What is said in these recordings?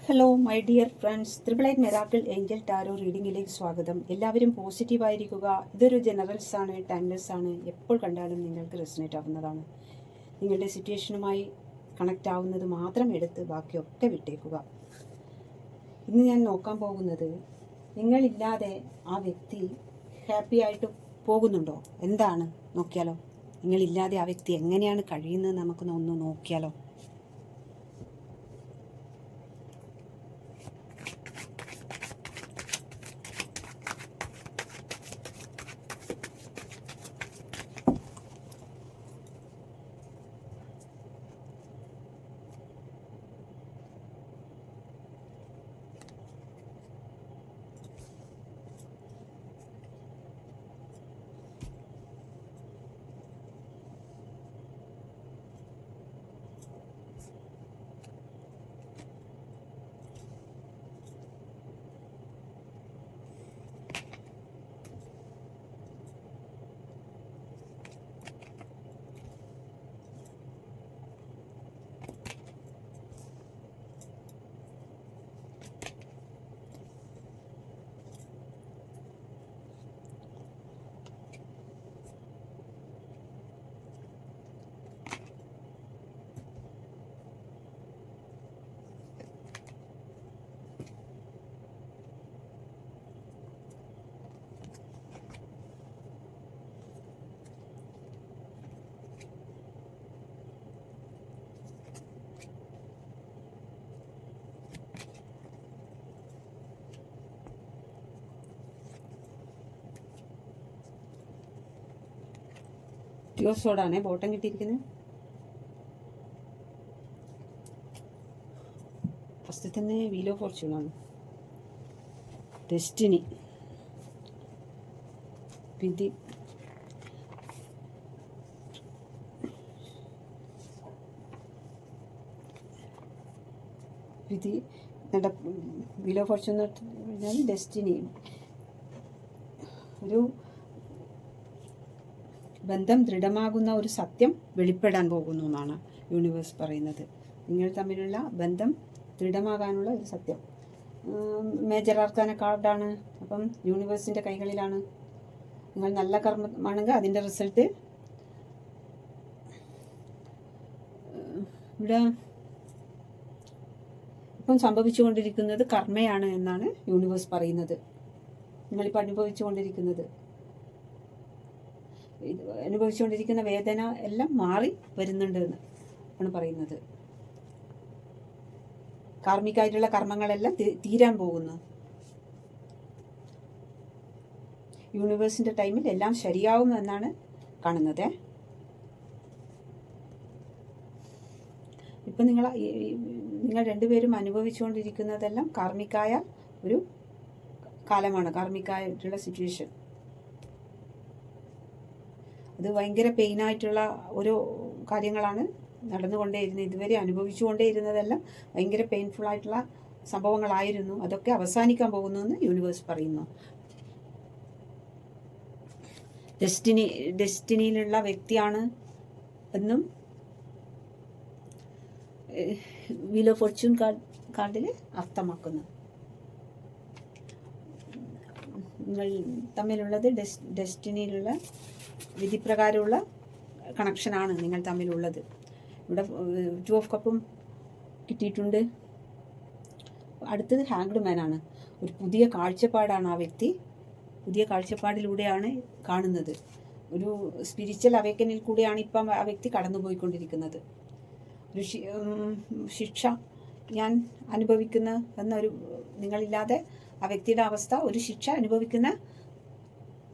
Hello my dear friends, triple eight miracle angel tarot റീഡിങ്ങിലേക്ക് സ്വാഗതം. എല്ലാവരും പോസിറ്റീവായിരിക്കുക. ഇതൊരു ജനറൽസ് ആണ്, ടൈംലെസ് ആണ്. എപ്പോൾ കണ്ടാലും നിങ്ങൾക്ക് റെസിനേറ്റ് ആവുന്നതാണ്. നിങ്ങളുടെ സിറ്റുവേഷനുമായി കണക്റ്റ് ആവുന്നത് മാത്രം എടുത്ത് ബാക്കിയൊക്കെ വിട്ടേക്കുക. ഇന്ന് ഞാൻ നോക്കാൻ പോകുന്നത്, നിങ്ങളില്ലാതെ ആ വ്യക്തി ഹാപ്പി ആയിട്ട് പോകുന്നുണ്ടോ എന്താണ് നോക്കിയാലോ. നിങ്ങളില്ലാതെ ആ വ്യക്തി എങ്ങനെയാണ് കഴിയുന്നത് നമുക്കൊന്ന് നോക്കിയാലോ. ഡിയോസോടാണ് ബോട്ടം കിട്ടിയിരിക്കുന്നത്. ഫസ്റ്റ് തന്നെ വീൽ ഓഫ് ഫോർച്യൂണാണ്. ഡെസ്റ്റിനി, വിധി, വിധി. വീൽ ഓഫ് ഫോർച്യൂൺ എന്ന് പറഞ്ഞാൽ ഡെസ്റ്റിനി, ഒരു ബന്ധം ദൃഢമാകുന്ന ഒരു സത്യം വെളിപ്പെടാൻ പോകുന്നു എന്നാണ് യൂണിവേഴ്സ് പറയുന്നത്. നിങ്ങൾ തമ്മിലുള്ള ബന്ധം ദൃഢമാകാനുള്ള ഒരു സത്യം. മേജർ ആർക്കാന കാർഡാണ്. അപ്പം യൂണിവേഴ്സിൻ്റെ കൈകളിലാണ്. നിങ്ങൾ നല്ല കർമ്മമാണെങ്കിൽ അതിൻ്റെ റിസൾട്ട് ഇവിടെ ഇപ്പം സംഭവിച്ചുകൊണ്ടിരിക്കുന്നത് കർമ്മയാണ് എന്നാണ് യൂണിവേഴ്സ് പറയുന്നത്. നിങ്ങളിപ്പോൾ അനുഭവിച്ചുകൊണ്ടിരിക്കുന്ന വേദന എല്ലാം മാറി വരുന്നുണ്ട് ആണ് പറയുന്നത്. കാർമ്മികമായിട്ടുള്ള കർമ്മങ്ങളെല്ലാം തീരാൻ പോകുന്നു. യൂണിവേഴ്സിന്റെ ടൈമിൽ എല്ലാം ശരിയാവും എന്നാണ് കാണുന്നത്. ഇപ്പം നിങ്ങൾ രണ്ടുപേരും അനുഭവിച്ചുകൊണ്ടിരിക്കുന്നതെല്ലാം കാർമ്മികമായ ഒരു കാലമാണ്, കാർമ്മികമായിട്ടുള്ള സിറ്റുവേഷൻ. അത് ഭയങ്കര പെയിനായിട്ടുള്ള ഓരോ കാര്യങ്ങളാണ് നടന്നുകൊണ്ടേയിരുന്നത്. ഇതുവരെ അനുഭവിച്ചുകൊണ്ടേയിരുന്നതെല്ലാം ഭയങ്കര പെയിൻഫുൾ ആയിട്ടുള്ള സംഭവങ്ങളായിരുന്നു. അതൊക്കെ അവസാനിക്കാൻ പോകുന്നു എന്ന് യൂണിവേഴ്സ് പറയുന്നു. ഡെസ്റ്റിനിയിലുള്ള വ്യക്തിയാണ് എന്നും വീൽ ഓഫ് ഫോർച്യൂൺ കാർഡിൽ അർത്ഥമാക്കുന്നു. നിങ്ങൾ തമ്മിലുള്ളത് ഡെസ്റ്റിനിയിലുള്ള വിധിപ്രകാരമുള്ള കണക്ഷനാണ് നിങ്ങൾ തമ്മിലുള്ളത്. ഇവിടെ 2 ഓഫ് കപ്പും കിട്ടിയിട്ടുണ്ട്. അടുത്തത് ഹാങ്ഡ് മാനാണ്. ഒരു പുതിയ കാഴ്ചപ്പാടാണ് ആ വ്യക്തി, പുതിയ കാഴ്ചപ്പാടിലൂടെയാണ് കാണുന്നത്. ഒരു സ്പിരിച്വൽ അവേക്കനിൽ കൂടെയാണ് ഇപ്പം ആ വ്യക്തി കടന്നുപോയിക്കൊണ്ടിരിക്കുന്നത്. ഒരു ശിക്ഷ ഞാൻ അനുഭവിക്കുന്ന എന്നൊരു, നിങ്ങളില്ലാതെ ആ വ്യക്തിയുടെ അവസ്ഥ ഒരു ശിക്ഷ അനുഭവിക്കുന്ന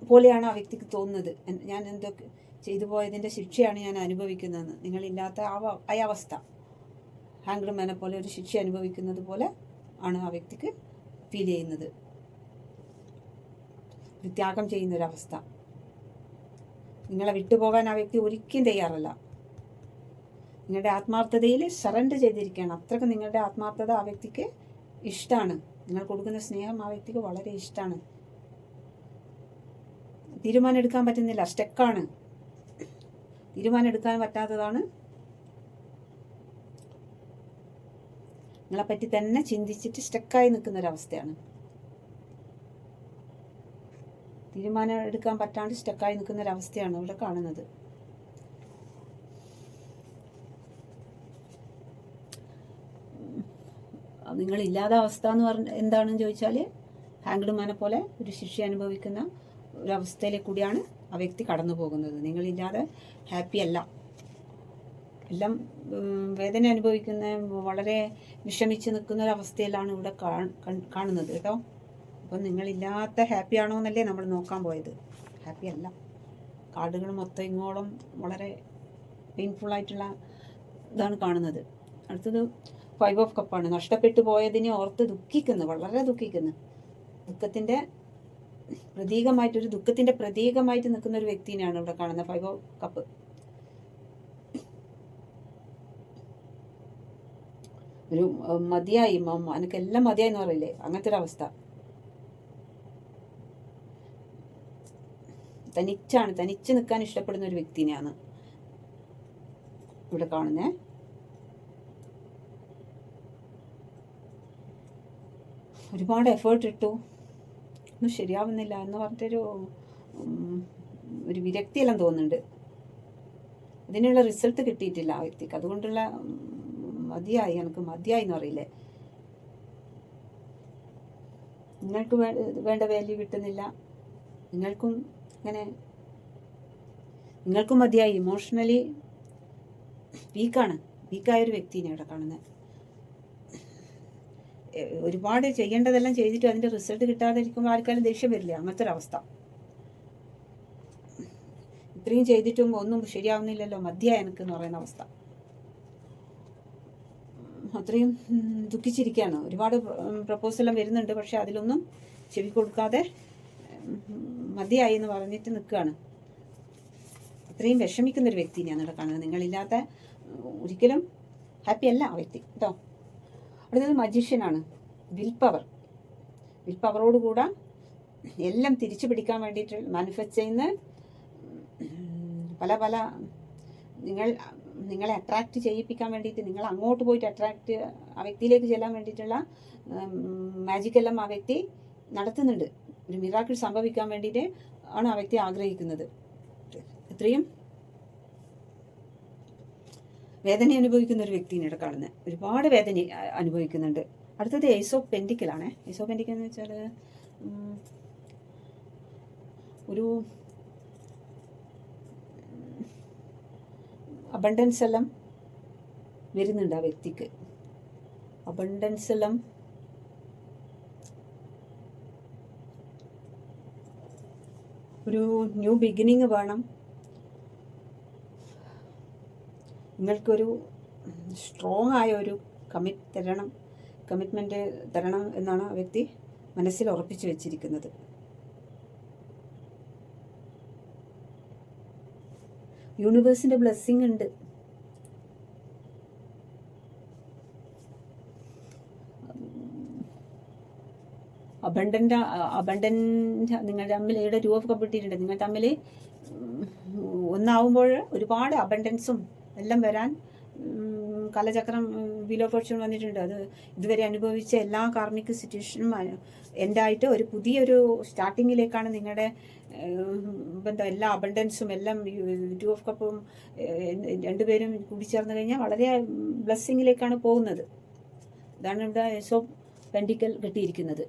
പോലെയാണ് ആ വ്യക്തിക്ക് തോന്നുന്നത്. ഞാൻ എന്തൊക്കെ ചെയ്തു പോയതിൻ്റെ ശിക്ഷയാണ് ഞാൻ അനുഭവിക്കുന്നതെന്ന്. നിങ്ങളില്ലാത്ത ആ അവസ്ഥ ഹാങ്ഡ് മാനെ പോലെ ഒരു ശിക്ഷ അനുഭവിക്കുന്നത് പോലെ ആണ് ആ വ്യക്തിക്ക് ഫീൽ ചെയ്യുന്നത്. ഒരു ത്യാഗം ചെയ്യുന്നൊരവസ്ഥ. നിങ്ങളെ വിട്ടുപോകാൻ ആ വ്യക്തി ഒരിക്കലും തയ്യാറല്ല. നിങ്ങളുടെ ആത്മാർത്ഥതയിൽ സറണ്ടർ ചെയ്തിരിക്കുകയാണ്. അത്രയ്ക്ക് നിങ്ങളുടെ ആത്മാർത്ഥത ആ വ്യക്തിക്ക് ഇഷ്ടമാണ്. നിങ്ങൾ കൊടുക്കുന്ന സ്നേഹം ആ വ്യക്തിക്ക് വളരെ ഇഷ്ടമാണ്. തീരുമാനം എടുക്കാൻ പറ്റുന്നില്ല, സ്റ്റക്കാണ്. തീരുമാനം എടുക്കാൻ പറ്റാത്തതാണ് നിങ്ങളെപ്പറ്റി തന്നെ ചിന്തിച്ചിട്ട് സ്റ്റക്കായി നിൽക്കുന്നൊരവസ്ഥയാണ്. തീരുമാനം എടുക്കാൻ പറ്റാണ്ട് സ്റ്റക്കായി നിൽക്കുന്നൊരവസ്ഥയാണ് ഇവിടെ കാണുന്നത്. നിങ്ങളില്ലാത്ത അവസ്ഥ എന്ന് എന്താണെന്ന് ചോദിച്ചാൽ ഹാങ്ക്ഡ് മാനെ പോലെ ഒരു ശിക്ഷ അനുഭവിക്കുന്ന ഒരവസ്ഥയിലേക്ക് കൂടിയാണ് ആ വ്യക്തി കടന്നു പോകുന്നത്. നിങ്ങളില്ലാതെ ഹാപ്പി അല്ല, എല്ലാം വേദന അനുഭവിക്കുന്ന വളരെ വിഷമിച്ച് നിൽക്കുന്ന ഒരവസ്ഥയിലാണ് ഇവിടെ കാണുന്നത് കേട്ടോ. അപ്പം നിങ്ങളില്ലാത്ത ഹാപ്പിയാണോ എന്നല്ലേ നമ്മൾ നോക്കാൻ പോയത്. ഹാപ്പി അല്ല. കാർഡുകൾ മൊത്തം ഇങ്ങോളം വളരെ പെയിൻഫുള്ളായിട്ടുള്ള ഇതാണ് കാണുന്നത്. അടുത്തത് 5 ഓഫ് കപ്പാണ്. നഷ്ടപ്പെട്ടു പോയതിനെ ഓർത്ത് ദുഃഖിക്കുന്നു, വളരെ ദുഃഖിക്കുന്നു. ദുഃഖത്തിൻ്റെ പ്രതീകമായിട്ട് നിൽക്കുന്ന ഒരു വ്യക്തിനെയാണ് ഇവിടെ കാണുന്നത്. 5 ഓഫ് കപ്പ്. ഒരു മതിയായി, എനിക്കെല്ലാം മതിയായി എന്ന് പറയില്ലേ, അങ്ങനത്തെ ഒരു അവസ്ഥ. തനിച്ച് നിൽക്കാൻ ഇഷ്ടപ്പെടുന്ന ഒരു വ്യക്തിനെയാണ് ഇവിടെ കാണുന്നത്. ഒരുപാട് എഫേർട്ട് ഇട്ടു, ഒന്നും ശരിയാവുന്നില്ല എന്ന് പറഞ്ഞിട്ടൊരു വിരക്തിയെല്ലാം തോന്നുന്നുണ്ട്. അതിനുള്ള റിസൾട്ട് കിട്ടിയിട്ടില്ല ആ വ്യക്തിക്ക്. അതുകൊണ്ടുള്ള എനിക്ക് മതിയായി എന്ന് പറയില്ലേ. നിങ്ങൾക്ക് വേണ്ട വാല്യൂ കിട്ടുന്നില്ല, നിങ്ങൾക്കും മതിയായി. ഇമോഷണലി വീക്കായൊരു വ്യക്തിനെ ഇവിടെ കാണുന്നത്. ഒരുപാട് ചെയ്യേണ്ടതെല്ലാം ചെയ്തിട്ട് അതിൻ്റെ റിസൾട്ട് കിട്ടാതിരിക്കുമ്പോൾ ആർക്കാലും ദേഷ്യം വരില്ല. അങ്ങനത്തെ ഒരവസ്ഥ. ഇത്രയും ചെയ്തിട്ടും ഒന്നും ശരിയാവുന്നില്ലല്ലോ, മതിയായി എനിക്കെന്ന് പറയുന്ന അവസ്ഥ. അത്രയും ദുഃഖിച്ചിരിക്കുകയാണ്. ഒരുപാട് പ്രപ്പോസലെല്ലാം വരുന്നുണ്ട്, പക്ഷെ അതിലൊന്നും ചെവി കൊടുക്കാതെ മതിയായി എന്ന് പറഞ്ഞിട്ട് നിൽക്കുകയാണ്. അത്രയും വിഷമിക്കുന്നൊരു വ്യക്തിനെയാണ് ഇവിടെ കാണുന്നത്. നിങ്ങളില്ലാത്ത ഒരിക്കലും ഹാപ്പി അല്ല ആ വ്യക്തി കേട്ടോ. അടുത്തത് മജീഷ്യനാണ്. വിൽ പവറോടുകൂടെ എല്ലാം തിരിച്ചു പിടിക്കാൻ വേണ്ടിയിട്ട് മാനിഫെസ്റ്റ് ചെയ്യുന്ന പല നിങ്ങളെ അട്രാക്റ്റ് ചെയ്യിപ്പിക്കാൻ വേണ്ടിയിട്ട്, നിങ്ങൾ അങ്ങോട്ട് പോയിട്ട് ആ വ്യക്തിയിലേക്ക് ചെല്ലാൻ വേണ്ടിയിട്ടുള്ള മാജിക്കെല്ലാം ആ വ്യക്തി നടത്തുന്നുണ്ട്. ഒരു മിറാക്കിൾ സംഭവിക്കാൻ വേണ്ടിയിട്ട് ആണ് ആ വ്യക്തി ആഗ്രഹിക്കുന്നത്. ഇത്രയും വേദന അനുഭവിക്കുന്ന ഒരു വ്യക്തിനെ ഇവിടെ കാണുന്നത്. ഒരുപാട് വേദന അനുഭവിക്കുന്നുണ്ട്. അടുത്തത് ഏസ് ഓഫ് പെൻറ്റിക്കിളാണ്. ഏസ് ഓഫ് പെൻറ്റിക്കിൾ എന്ന് വെച്ചാൽ ഒരു അബണ്ടൻസ് എല്ലാം വരുന്നുണ്ട് ആ വ്യക്തിക്ക്. അബണ്ടൻസ് എല്ലാം ഒരു ന്യൂ ബിഗിനിങ് വേണം. നിങ്ങൾക്കൊരു സ്ട്രോങ് ആയ ഒരു കമ്മിറ്റ്മെൻറ്റ് തരണം എന്നാണ് ആ വ്യക്തി മനസ്സിൽ ഉറപ്പിച്ചു വെച്ചിരിക്കുന്നത്. യൂണിവേഴ്സിൻ്റെ ബ്ലെസ്സിങ് ഉണ്ട്. അബണ്ടൻ്റ് നിങ്ങൾ തമ്മിൽ ഇവിടെ 2 ഓഫ് കപ്പ് ഇട്ടിട്ടുണ്ട്. നിങ്ങൾ തമ്മിൽ ഒന്നാവുമ്പോൾ ഒരുപാട് അബണ്ടൻസും എല്ലാം വരാൻ കാലചക്രം വീൽ ഓഫ് ഫോർച്യൂൺ വന്നിട്ടുണ്ട്. അത് ഇതുവരെ അനുഭവിച്ച എല്ലാ കാർമിക് സിറ്റുവേഷനും എൻഡായിട്ട് ഒരു പുതിയൊരു സ്റ്റാർട്ടിങ്ങിലേക്കാണ് നിങ്ങളുടെ ബന്ധം. എല്ലാ അബണ്ടൻസും എല്ലാം 2 ഓഫ് കപ്പും രണ്ടുപേരും കൂടിച്ചേർന്ന് കഴിഞ്ഞാൽ വളരെ ബ്ലെസ്സിങ്ങിലേക്കാണ് പോകുന്നത്. ഇതാണ് ഇവിടെ ഏസ് ഓഫ് പെൻറ്റിക്കിൾ കിട്ടിയിരിക്കുന്നത്.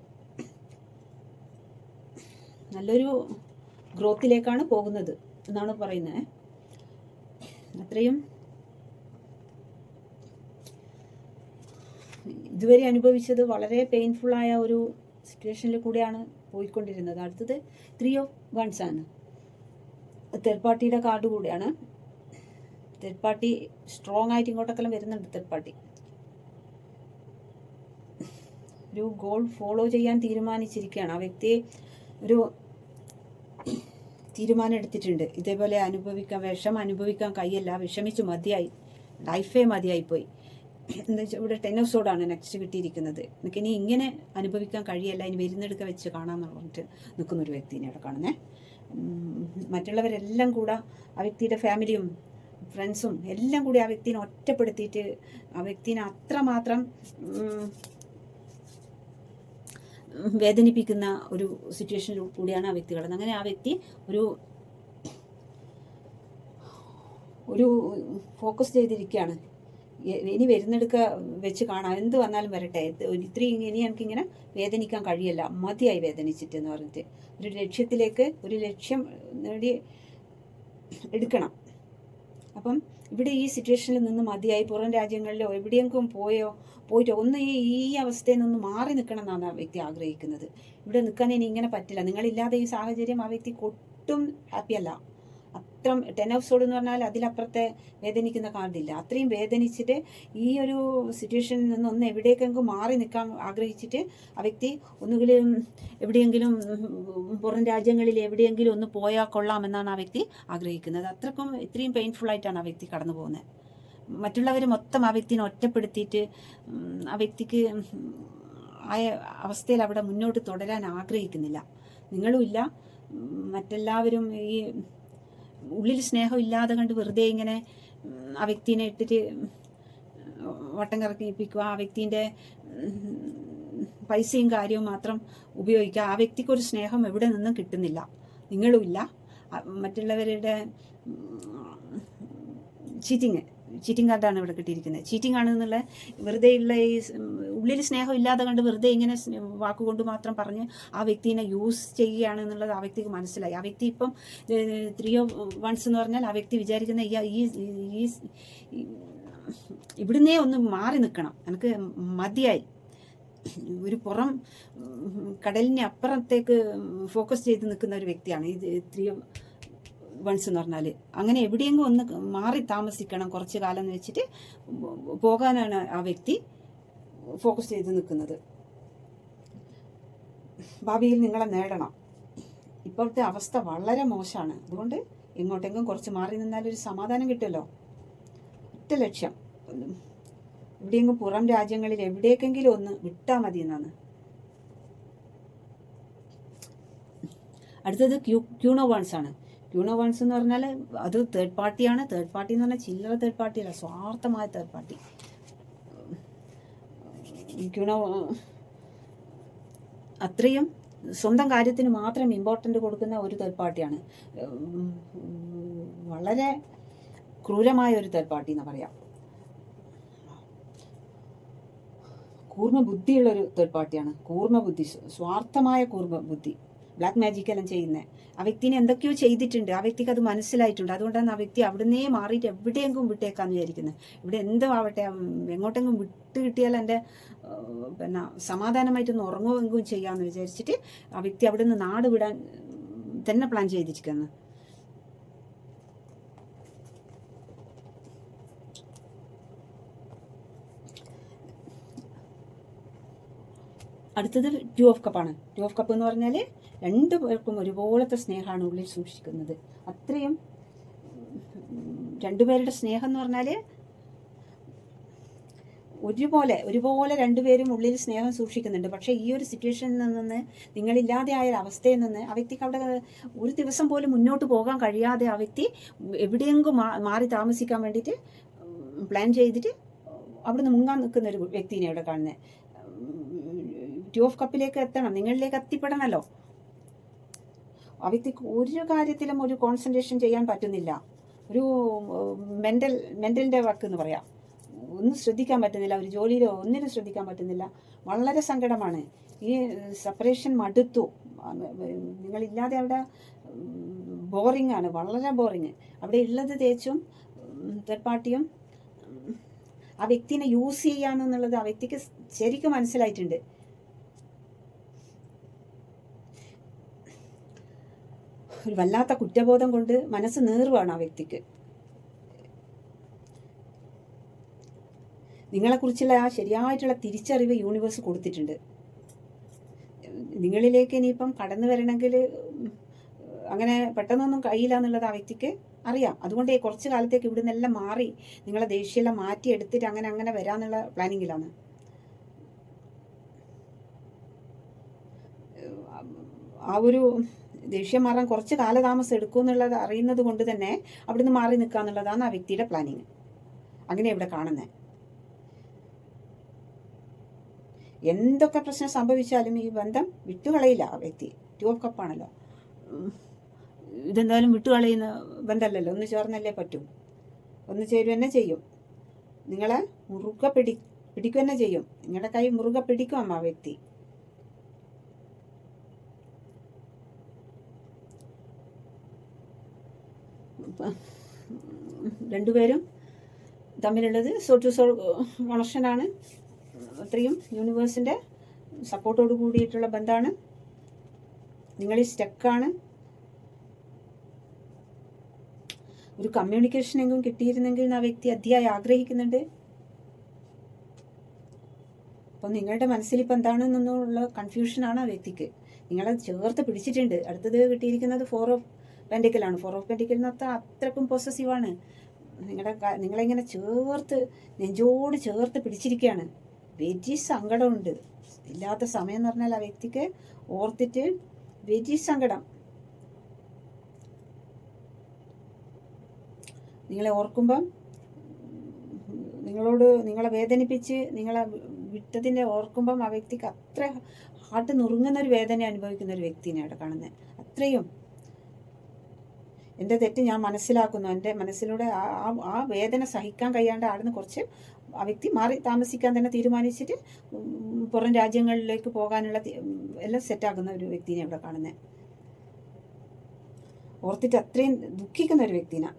നല്ലൊരു ഗ്രോത്തിലേക്കാണ് പോകുന്നത് എന്നാണ് പറയുന്നത്. അത്രയും ഇതുവരെ അനുഭവിച്ചത് വളരെ പെയിൻഫുള്ളായ ഒരു സിറ്റുവേഷനിൽ കൂടെയാണ് പോയിക്കൊണ്ടിരുന്നത്. അടുത്തത് 3 ഓഫ് വൺസ് ആണ്. തേർഡ് പാർട്ടിയുടെ കാർഡ് കൂടെയാണ്. തേർഡ് പാർട്ടി സ്ട്രോങ് ആയിട്ട് ഇങ്ങോട്ടൊക്കെല്ലാം വരുന്നുണ്ട്. തേർഡ് പാർട്ടി ഒരു ഗോൾ ഫോളോ ചെയ്യാൻ തീരുമാനിച്ചിരിക്കുകയാണ്. ആ വ്യക്തി ഒരു തീരുമാനം എടുത്തിട്ടുണ്ട്. ഇതേപോലെ വിഷം അനുഭവിക്കാൻ കഴിയില്ല, വിഷമിച്ച് മതിയായി, ലൈഫേ മതിയായിപ്പോയി. എന്താ വെച്ചാൽ ഇവിടെ 10 ഓഫ് സോഡാണ് നെക്സ്റ്റ് കിട്ടിയിരിക്കുന്നത്. എനിക്കിനി ഇങ്ങനെ അനുഭവിക്കാൻ കഴിയല്ല, ഇനി വരുന്നെടുക്ക വെച്ച് കാണാമെന്ന് പറഞ്ഞിട്ട് നിൽക്കുന്നൊരു വ്യക്തിനെ അവിടെ കാണുന്നത്. മറ്റുള്ളവരെല്ലാം കൂടെ ആ വ്യക്തിയുടെ ഫാമിലിയും ഫ്രണ്ട്സും എല്ലാം കൂടി ആ വ്യക്തിനെ ഒറ്റപ്പെടുത്തിയിട്ട് ആ വ്യക്തിനെ അത്രമാത്രം വേദനിപ്പിക്കുന്ന ഒരു സിറ്റുവേഷനിൽ കൂടിയാണ് ആ വ്യക്തി കടന്നത്. അങ്ങനെ ആ വ്യക്തി ഒരു ഫോക്കസ് ചെയ്തിരിക്കുകയാണ്. ഇനി വരുന്നെടുക്ക വെച്ച് കാണാം, എന്ത് വന്നാലും വരട്ടെ, ഇത്രയും ഇനി എനിക്കിങ്ങനെ വേദനിക്കാൻ കഴിയില്ല, മതിയായി വേദനിച്ചിട്ട് എന്ന് പറഞ്ഞിട്ട് ഒരു ലക്ഷ്യം നേടി എടുക്കണം. അപ്പം ഇവിടെ ഈ സിറ്റുവേഷനിൽ നിന്ന് മതിയായി, പുറം രാജ്യങ്ങളിലോ എവിടെയെങ്കിലും പോയിട്ടോ ഒന്ന് ഈ അവസ്ഥയിൽ നിന്ന് മാറി നിൽക്കണം എന്നാണ് ആ വ്യക്തി ആഗ്രഹിക്കുന്നത്. ഇവിടെ നിൽക്കാൻ ഇനി ഇങ്ങനെ പറ്റില്ല. നിങ്ങളില്ലാതെ ഈ സാഹചര്യം ആ വ്യക്തിക്ക് ഒട്ടും ഹാപ്പിയല്ല. അത്ര 10 of Swords എന്ന് പറഞ്ഞാൽ അതിലപ്പുറത്തെ വേദനിക്കുന്ന കാർഡില്ല. അത്രയും വേദനിച്ചിട്ട് ഈ ഒരു സിറ്റുവേഷനിൽ നിന്ന് ഒന്ന് എവിടേക്കെങ്കിലും മാറി നിൽക്കാൻ ആഗ്രഹിച്ചിട്ട് ആ വ്യക്തി ഒന്നുകിലും എവിടെയെങ്കിലും പുറം രാജ്യങ്ങളിൽ എവിടെയെങ്കിലും ഒന്ന് പോയാൽ കൊള്ളാമെന്നാണ് ആ വ്യക്തി ആഗ്രഹിക്കുന്നത്. അത്രക്കും ഇത്രയും പെയിൻഫുള്ളായിട്ടാണ് ആ വ്യക്തി കടന്നു പോകുന്നത്. മറ്റുള്ളവർ മൊത്തം ആ വ്യക്തിനെ ഒറ്റപ്പെടുത്തിയിട്ട് ആ വ്യക്തിക്ക് ആയ അവസ്ഥയിൽ അവിടെ മുന്നോട്ട് തുടരാൻ ആഗ്രഹിക്കുന്നില്ല. നിങ്ങളുമില്ല, മറ്റെല്ലാവരും ഈ ഉള്ളിൽ സ്നേഹം ഇല്ലാതെ കണ്ട് വെറുതെ ഇങ്ങനെ ആ വ്യക്തിനെ ഇട്ടിട്ട് വട്ടം കറക്കിപ്പിക്കുക, ആ വ്യക്തിൻ്റെ പൈസയും കാര്യവും മാത്രം ഉപയോഗിക്കുക. ആ വ്യക്തിക്കൊരു സ്നേഹം എവിടെ നിന്നും കിട്ടുന്നില്ല. നിങ്ങളുമില്ല, മറ്റുള്ളവരുടെ ചീറ്റിംഗ് കാർഡാണ് ഇവിടെ കിട്ടിയിരിക്കുന്നത്. ചീറ്റിംഗ് ആണെന്നുള്ള വെറുതെ ഉള്ള ഈ ഉള്ളിൽ സ്നേഹം ഇല്ലാതെ കണ്ട് വെറുതെ ഇങ്ങനെ വാക്കുകൊണ്ട് മാത്രം പറഞ്ഞ് ആ വ്യക്തിനെ യൂസ് ചെയ്യുകയാണെന്നുള്ളത് ആ വ്യക്തിക്ക് മനസ്സിലായി. ആ വ്യക്തി ഇപ്പം 3 of Wands എന്ന് പറഞ്ഞാൽ ആ വ്യക്തി വിചാരിക്കുന്ന ഈ ഇവിടുന്നേ ഒന്ന് മാറി നിൽക്കണം, എനിക്ക് മതിയായി, ഒരു പുറം കടലിന് അപ്പുറത്തേക്ക് ഫോക്കസ് ചെയ്ത് നിൽക്കുന്ന ഒരു വ്യക്തിയാണ് ഈ 3 of Wands എന്ന് പറഞ്ഞാൽ. അങ്ങനെ എവിടെയെങ്കിലും ഒന്ന് മാറി താമസിക്കണം കുറച്ച് കാലം എന്ന് വെച്ചിട്ട് പോകാനാണ് ആ വ്യക്തി ഫോക്കസ് ചെയ്ത് നിൽക്കുന്നത്. ഭാവിയിൽ നിങ്ങളെ നേടണം. ഇപ്പോഴത്തെ അവസ്ഥ വളരെ മോശമാണ്. അതുകൊണ്ട് എങ്ങോട്ടെങ്കിലും കുറച്ച് മാറി നിന്നാലൊരു സമാധാനം കിട്ടുമല്ലോ. ഒറ്റ ലക്ഷ്യം, എവിടെയെങ്കിലും പുറം രാജ്യങ്ങളിൽ എവിടേക്കെങ്കിലും ഒന്ന് വിട്ടാൽ മതി എന്നാണ്. അടുത്തത് Queen of Wands ആണ്. Queen of Wands എന്ന് പറഞ്ഞാൽ അത് തേർഡ് പാർട്ടിയാണ്. തേർഡ് പാർട്ടി എന്ന് പറഞ്ഞാൽ ചില്ലറ തേർഡ് പാർട്ടിയല്ല, സ്വാർത്ഥമായ തേർഡ് പാർട്ടി. അത്രയും സ്വന്തം കാര്യത്തിന് മാത്രം ഇമ്പോർട്ടൻ്റ് കൊടുക്കുന്ന ഒരു തേർഡ് പാർട്ടിയാണ്. വളരെ ക്രൂരമായ ഒരു തേർഡ് പാർട്ടി എന്ന് പറയാം. കൂർമ്മ ബുദ്ധിയുള്ളൊരു തേർഡ് പാർട്ടിയാണ്. കൂർമ്മ ബുദ്ധി, സ്വാർത്ഥമായ കൂർമ്മ ബുദ്ധി, ബ്ലാക്ക് മാജിക് എല്ലാം ചെയ്യുന്നത്. ആ വ്യക്തിനെ എന്തൊക്കെയോ ചെയ്തിട്ടുണ്ട്, ആ വ്യക്തിക്ക് അത് മനസ്സിലായിട്ടുണ്ട്. അതുകൊണ്ടാണ് ആ വ്യക്തി അവിടുന്നേ മാറിയിട്ട് എവിടെയെങ്കിലും വിട്ടേക്കാന്ന് വിചാരിക്കുന്നത്. ഇവിടെ എന്തോ ആവട്ടെ, എങ്ങോട്ടെങ്കിലും വിട്ട് കിട്ടിയാൽ എൻ്റെ സമാധാനമായിട്ടൊന്ന് ഉറങ്ങുമെങ്കിലും ചെയ്യാമെന്ന് വിചാരിച്ചിട്ട് ആ വ്യക്തി അവിടെ നിന്ന് നാട് വിടാൻ തന്നെ പ്ലാൻ ചെയ്തിരിക്കുന്നത്. അടുത്തത് 2 of Cups ആണ്. 2 of Cups എന്ന് പറഞ്ഞാൽ രണ്ടു പേർക്കും ഒരുപോലത്തെ സ്നേഹമാണ് ഉള്ളിൽ സൂക്ഷിക്കുന്നത്. അത്രയും രണ്ടുപേരുടെ സ്നേഹം എന്ന് പറഞ്ഞാൽ ഒരുപോലെ രണ്ടുപേരും ഉള്ളിൽ സ്നേഹം സൂക്ഷിക്കുന്നുണ്ട്. പക്ഷേ ഈ ഒരു സിറ്റുവേഷനിൽ നിന്ന്, നിങ്ങളില്ലാതെ ആയ അവസ്ഥയിൽ നിന്ന് ആ വ്യക്തിക്ക് അവിടെ ഒരു ദിവസം പോലും മുന്നോട്ട് പോകാൻ കഴിയാതെ ആ വ്യക്തി എവിടെയെങ്കിലും മാറി താമസിക്കാൻ വേണ്ടിയിട്ട് പ്ലാൻ ചെയ്തിട്ട് അവിടുന്ന് മുങ്ങാൻ നിൽക്കുന്ന ഒരു വ്യക്തിനെ അവിടെ കാണുന്നത്. 2 of Cupsലേക്ക് എത്തണം, നിങ്ങളിലേക്ക് എത്തിപ്പെടണമല്ലോ. ആ വ്യക്തിക്ക് ഒരു കാര്യത്തിലും ഒരു കോൺസെൻട്രേഷൻ ചെയ്യാൻ പറ്റുന്നില്ല. ഒരു മെൻ്റലിൻ്റെ വർക്ക് എന്ന് പറയാം. ഒന്നും ശ്രദ്ധിക്കാൻ പറ്റുന്നില്ല, ഒരു ജോലിയിലോ ഒന്നിനും ശ്രദ്ധിക്കാൻ പറ്റുന്നില്ല. വളരെ സങ്കടമാണ്. ഈ സെപ്പറേഷൻ മടുത്തു. നിങ്ങളില്ലാതെ അവിടെ ബോറിംഗ് ആണ്, വളരെ ബോറിങ്. അവിടെ ഉള്ളത് തേച്ചും തേർഡ് പാർട്ടിയും ആ വ്യക്തിനെ യൂസ് ചെയ്യാണെന്നുള്ളത് ആ വ്യക്തിക്ക് ശരിക്കും മനസ്സിലായിട്ടുണ്ട്. ഒരു വല്ലാത്ത കുറ്റബോധം കൊണ്ട് മനസ്സ് നീറുവാണ് ആ വ്യക്തിക്ക്. നിങ്ങളെക്കുറിച്ചുള്ള ആ ശരിയായിട്ടുള്ള തിരിച്ചറിവ് യൂണിവേഴ്സ് കൊടുത്തിട്ടുണ്ട്. നിങ്ങളിലേക്ക് ഇനിയിപ്പം കടന്നു വരണമെങ്കിൽ അങ്ങനെ പെട്ടെന്നൊന്നും കഴിയില്ല എന്നുള്ളത് ആ വ്യക്തിക്ക് അറിയാം. അതുകൊണ്ട് കുറച്ച് കാലത്തേക്ക് ഇവിടെ നിന്നെല്ലാം മാറി നിങ്ങളെ ദേഷ്യമെല്ലാം മാറ്റി എടുത്തിട്ട് അങ്ങനെ വരാന്നുള്ള പ്ലാനിങ്ങിലാണ്. ആ ഒരു ദേഷ്യം മാറാൻ കുറച്ച് കാലതാമസം എടുക്കും എന്നുള്ളത് അറിയുന്നത് കൊണ്ട് തന്നെ അവിടുന്ന് മാറി നിൽക്കുക എന്നുള്ളതാണ് ആ വ്യക്തിയുടെ പ്ലാനിങ്. അങ്ങനെ ഇവിടെ കാണുന്നത്. എന്തൊക്കെ പ്രശ്നം സംഭവിച്ചാലും ഈ ബന്ധം വിട്ടുകളയില്ല ആ വ്യക്തി. 2 ഓഫ് കപ്പാണല്ലോ. ഇതെന്തായാലും വിട്ടുകളയുന്ന ബന്ധമല്ലല്ലോ, ഒന്ന് ചേർന്നല്ലേ പറ്റൂ. ഒന്ന് ചേരുക തന്നെ ചെയ്യും. നിങ്ങളെ മുറുകെ പിടിക്കുക തന്നെ ചെയ്യും. നിങ്ങളുടെ കൈ മുറുകെ പിടിക്കും ആ വ്യക്തി. രണ്ടുപേരും തമ്മിലുള്ളത് സോൾ ടു സോൾ കണക്ഷനാണ്. അത്രയും യൂണിവേഴ്സിൻ്റെ സപ്പോർട്ടോട് കൂടിയിട്ടുള്ള ബന്ധമാണ്. നിങ്ങളീ സ്റ്റക്കാണ്. ഒരു കമ്മ്യൂണിക്കേഷനെങ്കിലും കിട്ടിയിരുന്നെങ്കിൽ ആ വ്യക്തി അതിയായി ആഗ്രഹിക്കുന്നുണ്ട്. അപ്പം നിങ്ങളുടെ മനസ്സിൽ ഇപ്പം എന്താണെന്നുള്ള കൺഫ്യൂഷനാണ് ആ വ്യക്തിക്ക്. നിങ്ങളെ ചേർത്ത് പിടിച്ചിട്ടുണ്ട്. അടുത്തത് കിട്ടിയിരിക്കുന്നത് 4 ഓഫ് പെൻറ്റിക്കലാണ്. 4 ഓഫ് പെൻറ്റിക്കൽ എന്ന് അത്രക്കും പോസസീവാണ്. നിങ്ങളിങ്ങനെ നെഞ്ചോട് ചേർത്ത് പിടിച്ചിരിക്കുകയാണ്. വെരി സങ്കടമുണ്ട്. ഇല്ലാത്ത സമയം എന്ന് പറഞ്ഞാൽ ആ വ്യക്തിക്ക് ഓർത്തിട്ട് വെരി സങ്കടം. നിങ്ങളെ ഓർക്കുമ്പം നിങ്ങളെ വേദനിപ്പിച്ച് നിങ്ങളെ വിട്ടതിൻ്റെ ഓർക്കുമ്പം ആ വ്യക്തിക്ക് അത്ര ഹാർട്ട് നുറുങ്ങുന്നൊരു വേദന അനുഭവിക്കുന്ന ഒരു വ്യക്തിനെ അവിടെ കാണുന്നത്. അത്രയും എൻ്റെ തെറ്റ് ഞാൻ മനസ്സിലാക്കുന്നു. എൻ്റെ മനസ്സിലൂടെ ആ വേദന സഹിക്കാൻ കഴിയാണ്ട് ആടുന്ന് കുറച്ച് ആ വ്യക്തി മാറി താമസിക്കാൻ തന്നെ തീരുമാനിച്ചിട്ട് പുറം രാജ്യങ്ങളിലേക്ക് പോകാനുള്ള എല്ലാം സെറ്റാക്കുന്ന ഒരു വ്യക്തിനെ ഇവിടെ കാണുന്നത്. ഓർത്തിട്ട് അത്രയും ദുഃഖിക്കുന്ന ഒരു വ്യക്തിനെ.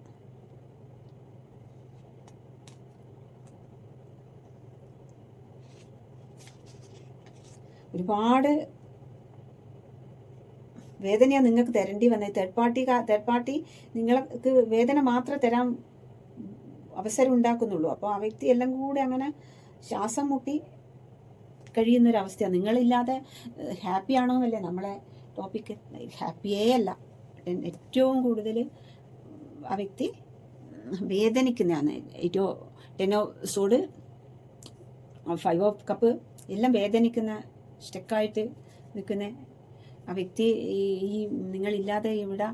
ഒരുപാട് വേദനയാണ് നിങ്ങൾക്ക് തരേണ്ടി വന്നത്. തേർഡ് പാർട്ടി നിങ്ങൾക്ക് വേദന മാത്രമേ തരാൻ അവസരം ഉണ്ടാക്കുന്നുള്ളൂ. അപ്പോൾ ആ വ്യക്തി എല്ലാം കൂടെ അങ്ങനെ ശ്വാസം മുട്ടി കഴിയുന്നൊരവസ്ഥയാണ്. നിങ്ങളില്ലാതെ ഹാപ്പി ആണോ എന്നല്ലേ നമ്മളെ ടോപ്പിക്ക്. ഹാപ്പിയേ അല്ല. ഏറ്റവും കൂടുതൽ ആ വ്യക്തി വേദനിക്കുന്നതാണ്. 10 ഓഫ് സോഡ്, 5 ഓഫ് കപ്പ് എല്ലാം വേദനിക്കുന്ന, സ്റ്റക്കായിട്ട് നിൽക്കുന്ന ആ വ്യക്തി. ഈ നിങ്ങളില്ലാതെ ഇവിടെ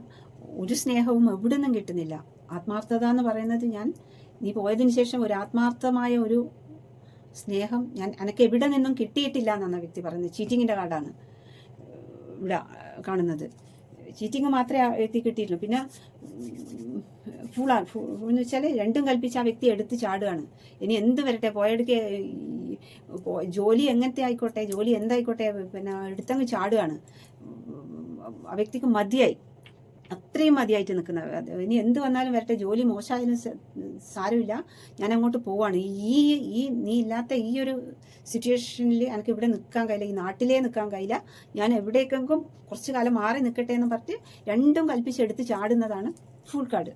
ഒരു സ്നേഹവും എവിടെ നിന്നും കിട്ടുന്നില്ല. ആത്മാർത്ഥത എന്ന് പറയുന്നത്, നീ പോയതിനു ശേഷം ഒരു ആത്മാർത്ഥമായ ഒരു സ്നേഹം എനിക്ക് എവിടെ നിന്നും കിട്ടിയിട്ടില്ല എന്നാണ് ആ വ്യക്തി പറയുന്നത്. ചീറ്റിങ്ങിൻ്റെ കാർഡാണ് ഇവിടെ കാണുന്നത്. ചീറ്റിങ് മാത്രമേ ആ വ്യക്തി കിട്ടിയിട്ടുള്ളൂ. പിന്നെ എന്ന് വെച്ചാൽ രണ്ടും കൽപ്പിച്ച് ആ വ്യക്തി എടുത്ത് ചാടുകയാണ്. ഇനി എന്ത് വരട്ടെ, പോയെടുക്കെ ജോലി എങ്ങനത്തെ ആയിക്കോട്ടെ, ജോലി എന്തായിക്കോട്ടെ, പിന്നെ എടുത്തങ്ങ് ചാടുകയാണ്. ആ വ്യക്തിക്ക് മതിയായി, അത്രയും മതിയായിട്ട് നിൽക്കുന്നത്. ഇനി എന്ത് വന്നാലും വരട്ടെ, ജോലി മോശമായാലും സാരമില്ല, ഞാൻ അങ്ങോട്ട് പോവാണ്. നീ ഇല്ലാത്ത ഈ ഒരു സിറ്റുവേഷനിൽ എനിക്ക് ഇവിടെ നിൽക്കാൻ കഴിയില്ല, ഈ നാട്ടിലേ നിൽക്കാൻ കഴിയില്ല, ഞാൻ എവിടേക്കെങ്കിലും കുറച്ച് കാലം മാറി നിൽക്കട്ടെ എന്ന് പറഞ്ഞിട്ട് രണ്ടും കൽപ്പിച്ചെടുത്ത് ചാടുന്നതാണ് ഫുൾ കാർഡ്.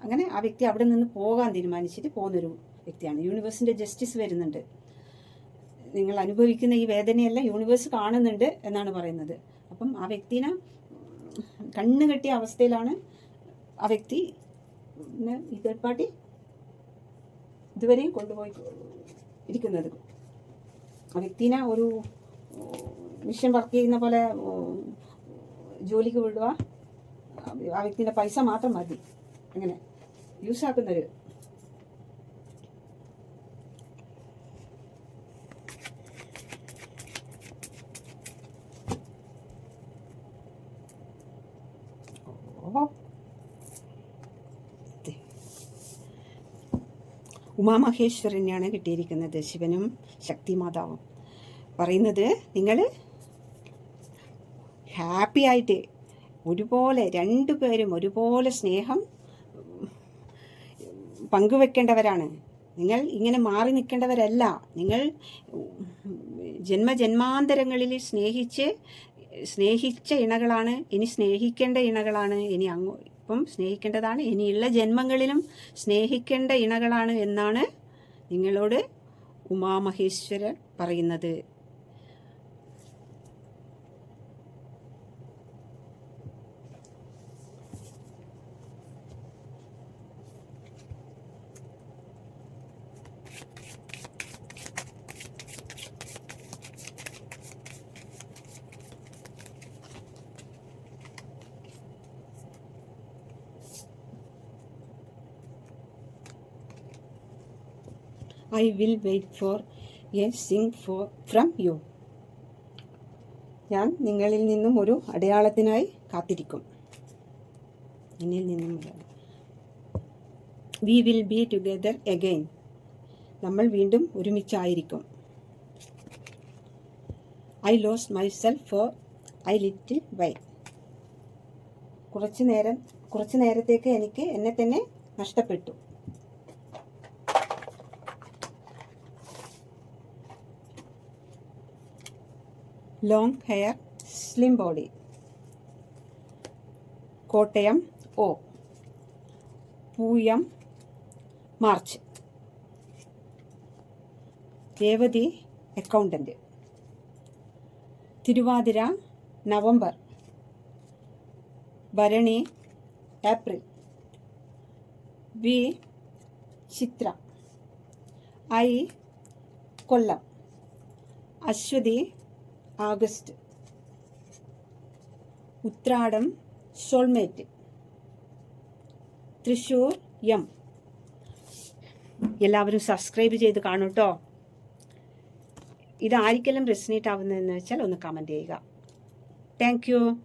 അങ്ങനെ ആ വ്യക്തി അവിടെ നിന്ന് പോകാൻ തീരുമാനിച്ചിട്ട് പോകുന്നൊരു വ്യക്തിയാണ്. യൂണിവേഴ്സിൻ്റെ ജസ്റ്റിസ് വരുന്നുണ്ട്. നിങ്ങൾ അനുഭവിക്കുന്ന ഈ വേദനയെല്ലാം യൂണിവേഴ്സ് കാണുന്നുണ്ട് എന്നാണ് പറയുന്നത്. അപ്പം ആ വ്യക്തിനെ കണ്ണ് കെട്ടിയ അവസ്ഥയിലാണ് ആ വ്യക്തി ഈ തേർഡ് പാർട്ടി ഇതുവരെയും കൊണ്ടുപോയി ഇരിക്കുന്നത്. ആ വ്യക്തിനെ ഒരു മിഷൻ വർക്ക് ചെയ്യുന്ന പോലെ ജോലിക്ക് വിടുക, ആ വ്യക്തിൻ്റെ പൈസ മാത്രം മതി, അങ്ങനെ യൂസ് ആക്കുന്നൊരു ഉമാമഹേശ്വരനെയാണ് കിട്ടിയിരിക്കുന്നത്. ശിവനും ശക്തിമാതാവും പറയുന്നത്, നിങ്ങൾ ഹാപ്പി ആയിട്ട് ഒരുപോലെ രണ്ടുപേരും ഒരുപോലെ സ്നേഹം പങ്കുവെക്കേണ്ടവരാണ്. നിങ്ങൾ ഇങ്ങനെ മാറി നിൽക്കേണ്ടവരല്ല. നിങ്ങൾ ജന്മജന്മാന്തരങ്ങളിൽ സ്നേഹിച്ച ഇണകളാണ്, ഇനി സ്നേഹിക്കേണ്ട ഇണകളാണ്, ഇപ്പം സ്നേഹിക്കേണ്ടതാണ്, ഇനിയുള്ള ജന്മങ്ങളിലും സ്നേഹിക്കേണ്ട ഇണകളാണ് എന്നാണ് നിങ്ങളോട് ഉമാമഹേശ്വരൻ പറയുന്നത്. I will wait for a സിംഗ് ഫ്രം യു. ഞാൻ നിങ്ങളിൽ നിന്നും ഒരു അടയാളത്തിനായി കാത്തിരിക്കും. എന്നിൽ നിന്നും. We will be together again. നമ്മൾ വീണ്ടും ഒരുമിച്ചായിരിക്കും. I lost myself for a little while. കുറച്ചു നേരത്തേക്ക് എനിക്ക് എന്നെ തന്നെ നഷ്ടപ്പെട്ടു. Long hair, slim body. Kottayam O. Pooyam March. Revathi accountant. Thiruvathira November. Bharani April. V Chithra. I Kollam. Ashwathi August. Uthradam soulmate. Thrissur M. എല്ലാവരും സബ്സ്ക്രൈബ് ചെയ്ത് കാണൂ കേട്ടോ. ഇത് ആർക്കെല്ലാം റെസിനേറ്റ് ആവുന്നതെന്ന് വെച്ചാൽ ഒന്ന് കമൻറ്റ് ചെയ്യുക. Thank you.